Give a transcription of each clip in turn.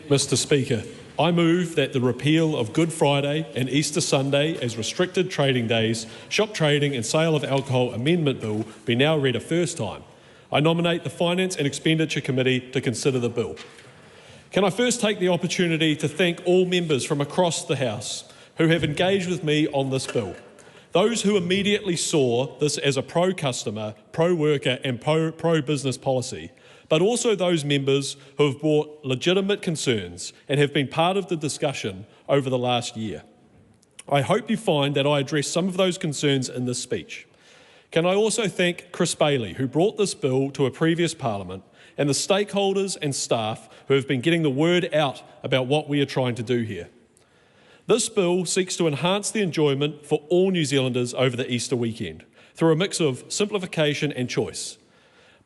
Mr. Speaker, I move that the repeal of Good Friday and Easter Sunday as restricted trading days, shop trading and sale of alcohol amendment bill be now read a first time. I nominate the Finance and Expenditure Committee to consider the bill. Can I first take the opportunity to thank all members from across the House who have engaged with me on this bill. Those who immediately saw this as a pro-customer, pro-worker and pro-business policy, but also those members who have brought legitimate concerns and have been part of the discussion over the last year. I hope you find that I address some of those concerns in this speech. Can I also thank Chris Bailey, who brought this bill to a previous Parliament, and the stakeholders and staff who have been getting the word out about what we are trying to do here. This bill seeks to enhance the enjoyment for all New Zealanders over the Easter weekend through a mix of simplification and choice.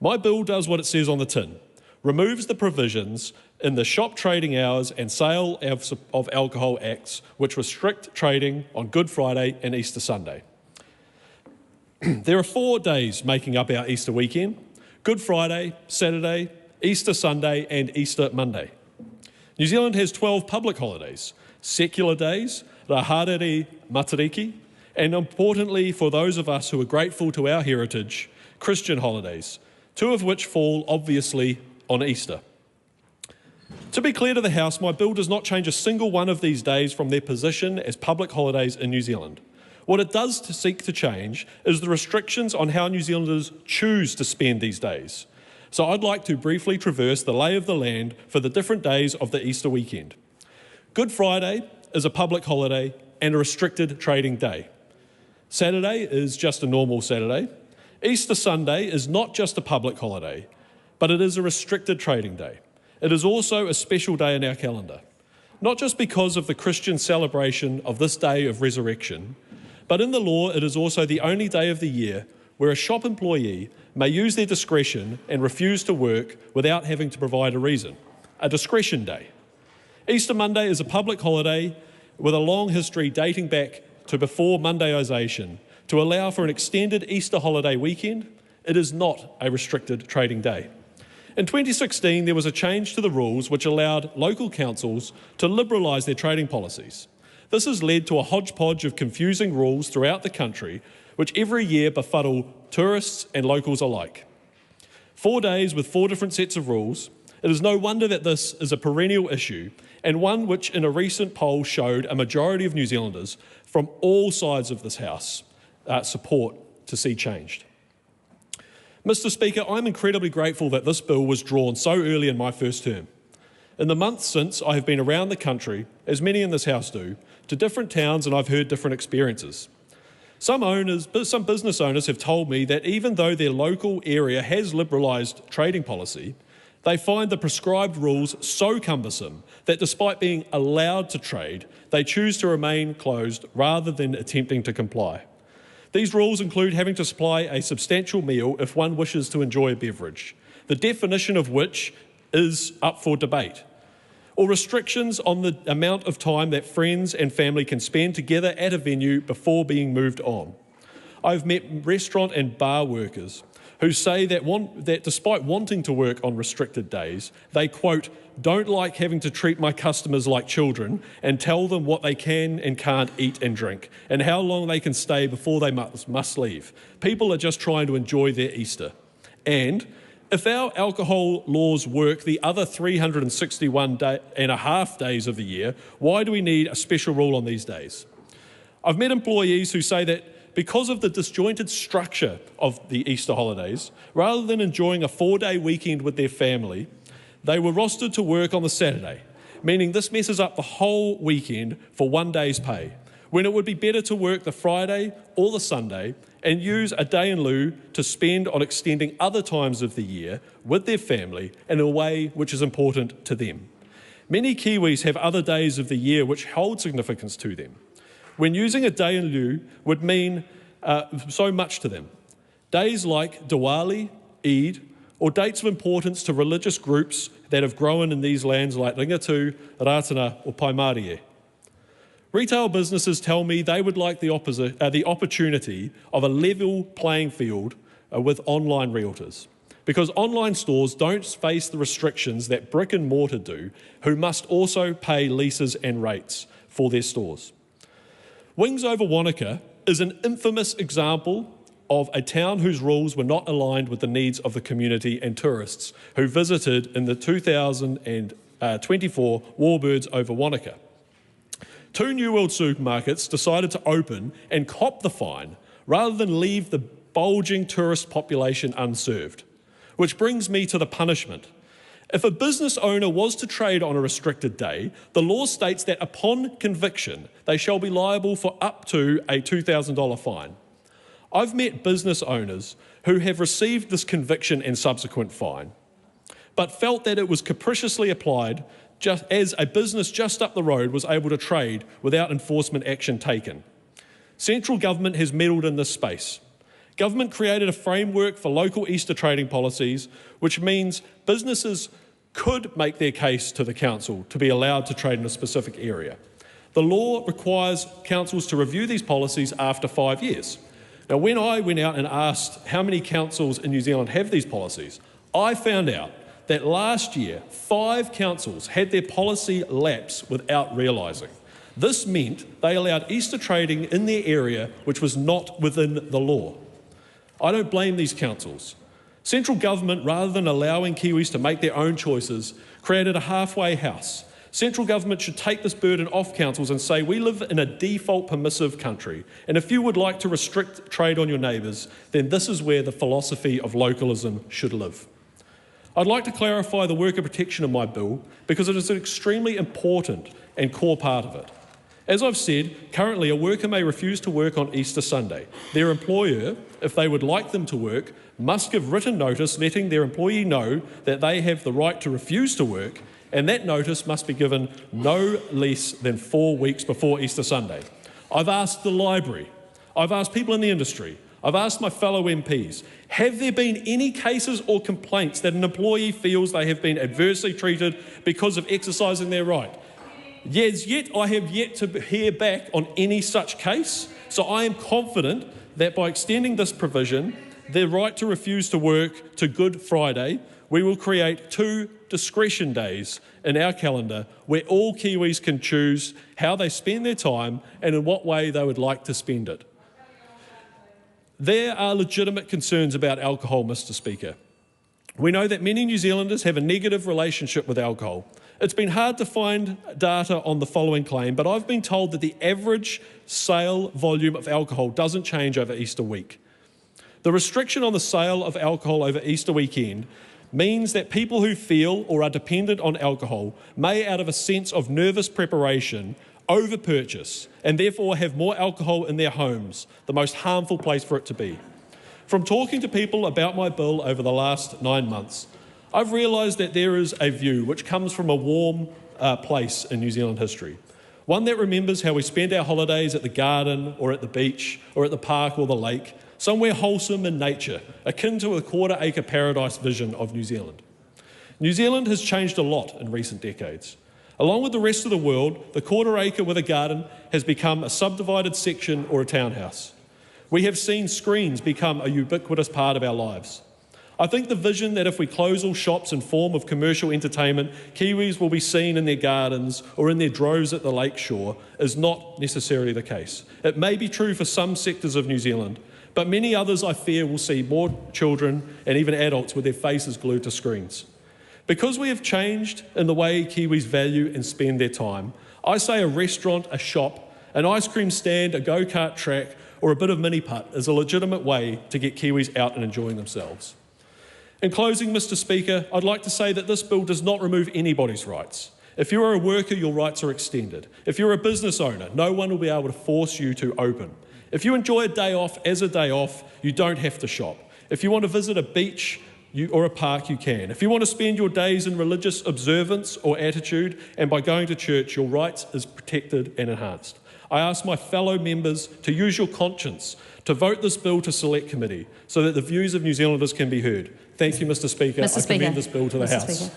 My bill does what it says on the tin, removes the provisions in the Shop Trading Hours and Sale of Alcohol Acts which restrict trading on Good Friday and Easter Sunday. There are 4 days making up our Easter weekend: Good Friday, Saturday, Easter Sunday and Easter Monday. New Zealand has 12 public holidays: secular days, Raharere Matariki, and importantly for those of us who are grateful to our heritage, Christian holidays, 2 of which fall obviously on Easter. To be clear to the House, my bill does not change a single one of these days from their position as public holidays in New Zealand. What it does seek to change is the restrictions on how New Zealanders choose to spend these days. So I'd like to briefly traverse the lay of the land for the different days of the Easter weekend. Good Friday is a public holiday and a restricted trading day. Saturday is just a normal Saturday. Easter Sunday is not just a public holiday, but it is a restricted trading day. It is also a special day in our calendar, not just because of the Christian celebration of this day of resurrection, but in the law it is also the only day of the year where a shop employee may use their discretion and refuse to work without having to provide a reason, a discretion day. Easter Monday is a public holiday with a long history dating back to before Mondayisation. To allow for an extended Easter holiday weekend, it is not a restricted trading day. In 2016, there was a change to the rules which allowed local councils to liberalise their trading policies. This has led to a hodgepodge of confusing rules throughout the country, which every year befuddle tourists and locals alike. 4 days with 4 different sets of rules. It is no wonder that this is a perennial issue, and one which in a recent poll showed a majority of New Zealanders from all sides of this House support to see changed. Mr. Speaker, I'm incredibly grateful that this bill was drawn so early in my first term. In the months since, I have been around the country, as many in this House do, to different towns, and I've heard different experiences. Some business owners have told me that even though their local area has liberalised trading policy, they find the prescribed rules so cumbersome that despite being allowed to trade, they choose to remain closed rather than attempting to comply. These rules include having to supply a substantial meal if one wishes to enjoy a beverage, the definition of which is up for debate, or restrictions on the amount of time that friends and family can spend together at a venue before being moved on. I've met restaurant and bar workers who say that despite wanting to work on restricted days, they, quote, don't like having to treat my customers like children and tell them what they can and can't eat and drink and how long they can stay before they must leave. People are just trying to enjoy their Easter. And if our alcohol laws work the other 361 and a half days of the year, why do we need a special rule on these days? I've met employees who say that because of the disjointed structure of the Easter holidays, rather than enjoying a 4-day weekend with their family, they were rostered to work on the Saturday, meaning this messes up the whole weekend for 1 day's pay, when it would be better to work the Friday or the Sunday and use a day in lieu to spend on extending other times of the year with their family in a way which is important to them. Many Kiwis have other days of the year which hold significance to them, when using a day in lieu would mean so much to them. Days like Diwali, Eid, or dates of importance to religious groups that have grown in these lands like Ringatu, Ratana or Paimarie. Retail businesses tell me they would like the opportunity of a level playing field with online realtors. because online stores don't face the restrictions that brick and mortar do, who must also pay leases and rates for their stores. Wings over Wanaka is an infamous example of a town whose rules were not aligned with the needs of the community and tourists who visited in the 2024 Warbirds over Wanaka. Two New World supermarkets decided to open and cop the fine rather than leave the bulging tourist population unserved. Which brings me to the punishment. If a business owner was to trade on a restricted day, the law states that upon conviction, they shall be liable for up to a $2,000 fine. I've met business owners who have received this conviction and subsequent fine, but felt that it was capriciously applied just as a business just up the road was able to trade without enforcement action taken. Central government has meddled in this space. Government created a framework for local Easter trading policies, which means businesses could make their case to the council to be allowed to trade in a specific area. The law requires councils to review these policies after 5 years. Now, when I went out and asked how many councils in New Zealand have these policies, I found out that last year 5 councils had their policy lapse without realising. This meant they allowed Easter trading in their area which was not within the law. I don't blame these councils. Central government, rather than allowing Kiwis to make their own choices, created a halfway house. Central government should take this burden off councils and say, we live in a default permissive country, and if you would like to restrict trade on your neighbours, then this is where the philosophy of localism should live. I'd like to clarify the worker protection of my bill because it is an extremely important and core part of it. As I've said, currently a worker may refuse to work on Easter Sunday. Their employer, if they would like them to work, must give written notice letting their employee know that they have the right to refuse to work, and that notice must be given no less than 4 weeks before Easter Sunday. I've asked the library, I've asked people in the industry, I've asked my fellow MPs, have there been any cases or complaints that an employee feels they have been adversely treated because of exercising their right? Yes, yet I have yet to hear back on any such case, so I am confident that by extending this provision, the right to refuse to work to Good Friday, we will create 2 discretion days in our calendar where all Kiwis can choose how they spend their time and in what way they would like to spend it. There are legitimate concerns about alcohol, Mr. Speaker. We know that many New Zealanders have a negative relationship with alcohol. It's been hard to find data on the following claim, but I've been told that the average sale volume of alcohol doesn't change over Easter week. The restriction on the sale of alcohol over Easter weekend means that people who feel or are dependent on alcohol may, out of a sense of nervous preparation, over-purchase and therefore have more alcohol in their homes, the most harmful place for it to be. From talking to people about my bill over the last 9 months, I've realised that there is a view which comes from a warm place in New Zealand history. One that remembers how we spend our holidays at the garden or at the beach or at the park or the lake, somewhere wholesome in nature, akin to a quarter-acre paradise vision of New Zealand. New Zealand has changed a lot in recent decades. Along with the rest of the world, the quarter-acre with a garden has become a subdivided section or a townhouse. We have seen screens become a ubiquitous part of our lives. I think the vision that if we close all shops in form of commercial entertainment, Kiwis will be seen in their gardens or in their droves at the lake shore is not necessarily the case. It may be true for some sectors of New Zealand, but many others I fear will see more children and even adults with their faces glued to screens. Because we have changed in the way Kiwis value and spend their time, I say a restaurant, a shop, an ice cream stand, a go-kart track or a bit of mini-putt is a legitimate way to get Kiwis out and enjoying themselves. In closing, Mr. Speaker, I'd like to say that this bill does not remove anybody's rights. If you are a worker, your rights are extended. If you're a business owner, no one will be able to force you to open. If you enjoy a day off as a day off, you don't have to shop. If you want to visit a beach or a park, you can. If you want to spend your days in religious observance or attitude and by going to church, your rights is protected and enhanced. I ask my fellow members to use your conscience to vote this bill to Select Committee so that the views of New Zealanders can be heard. Thank you, Mr. Speaker. I commend this bill to the House.